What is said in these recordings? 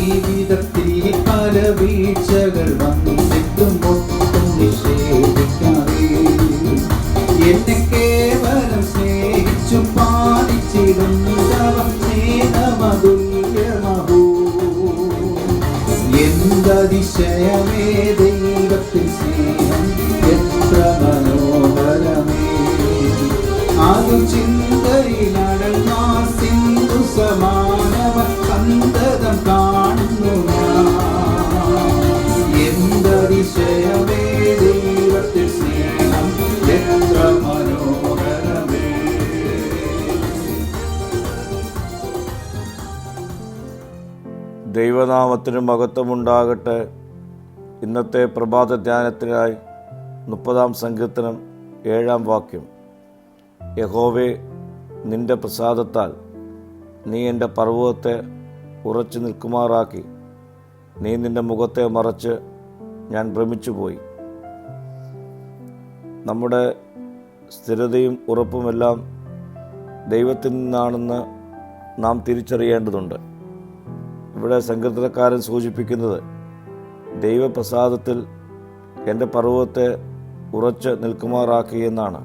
ജീവിതത്തിൽ പല വീഴ്ചകൾ വന്നിട്ടും ഒട്ടും നിഷേധിക്കാതെ എന്നെ കേവലം സ്നേഹിച്ചു പാലിച്ചിടുന്നവ സ്നേഹമതുല്യമഹോ. എന്തതിശയമേ ദൈവത്തിൽ സ്നേഹം, എത്ര മനോഹരമേ. അതു ചിന്തയിലടങ്ങ സിന്ധു സമാനവ സന്തതം കാണുന്നു ഞാൻ. എന്തതിശയമേ ദൈവത്തിൽ സ്നേഹം, എത്ര മനോഹരമേ. ദൈവനാമത്തിന് മഹത്വമുണ്ടാകട്ടെ. ഇന്നത്തെ പ്രഭാത ധ്യാനത്തിനായി 30-ാം സങ്കീർത്തനം 7-ാം വാക്യം. യഹോവേ, നിന്റെ പ്രസാദത്താൽ നീ എൻ്റെ പർവ്വതത്തെ ഉറച്ചു നിൽക്കുമാറാക്കി. നീ നിന്റെ മുഖത്തെ മറച്ച് ഞാൻ ഭ്രമിച്ചുപോയി. നമ്മുടെ സ്ഥിരതയും ഉറപ്പുമെല്ലാം ദൈവത്തിൽ നിന്നാണെന്ന് നാം തിരിച്ചറിയേണ്ടതുണ്ട്. ഇവിടെ സങ്കീർത്തനക്കാരൻ സൂചിപ്പിക്കുന്നത് ദൈവപ്രസാദത്തിൽ എൻ്റെ പർവ്വതത്തെ ഉറച്ച് നിൽക്കുമാറാക്കി എന്നാണ്.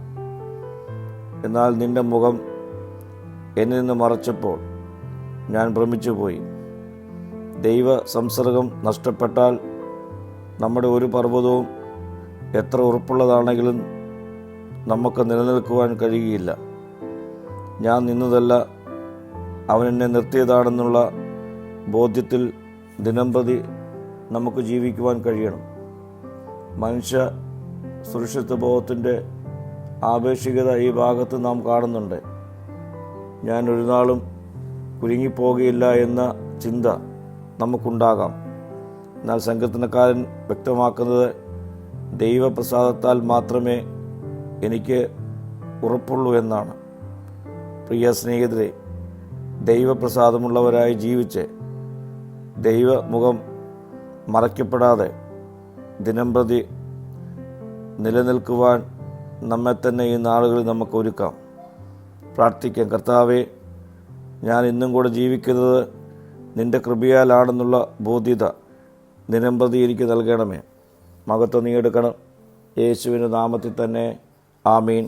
എന്നാൽ നിന്റെ മുഖം എന്നിൽ നിന്ന് മറച്ചപ്പോൾ ഞാൻ ഭ്രമിച്ചുപോയി. ദൈവ സംസർഗം നഷ്ടപ്പെട്ടാൽ നമ്മുടെ ഒരു പർവ്വതവും എത്ര ഉറപ്പുള്ളതാണെങ്കിലും നമുക്ക് നിലനിൽക്കുവാൻ കഴിയുകയില്ല. ഞാൻ നിന്നതല്ല, അവൻ എന്നെ നിർത്തിയതാണെന്നുള്ള ബോധ്യത്തിൽ ദിനംപ്രതി നമുക്ക് ജീവിക്കുവാൻ കഴിയണം. മനുഷ്യ സുരക്ഷിതബോധത്തിൻ്റെ ആപേക്ഷികത ഈ ഭാഗത്ത് നാം കാണുന്നുണ്ട്. ഞാൻ ഒരു നാളും കുരുങ്ങിപ്പോകുകയില്ല എന്ന ചിന്ത നമുക്കുണ്ടാകാം. എന്നാൽ സങ്കീർത്തനക്കാരൻ വ്യക്തമാക്കുന്നത് ദൈവപ്രസാദത്താൽ മാത്രമേ എനിക്ക് ഉറപ്പുള്ളൂ എന്നാണ്. പ്രിയ സ്നേഹിതരെ, ദൈവപ്രസാദമുള്ളവരായി ജീവിച്ച് ദൈവമുഖം മറയ്ക്കപ്പെടാതെ ദിനംപ്രതി നിലനിൽക്കുവാൻ നമ്മെ തന്നെ ഈ നാളുകളിൽ നമുക്ക് ഒരുക്കാം. പ്രാർത്ഥിക്കാം. കർത്താവേ, ഞാൻ ഇന്നും കൂടെ ജീവിക്കുന്നത് നിൻ്റെ കൃപയാലാണെന്നുള്ള ബോധ്യത ദിനംപ്രതി എനിക്ക് നൽകണമേ. മഹത്വം നീ എടുക്കണം. യേശുവിൻ്റെ നാമത്തിൽ തന്നെ. ആമീൻ.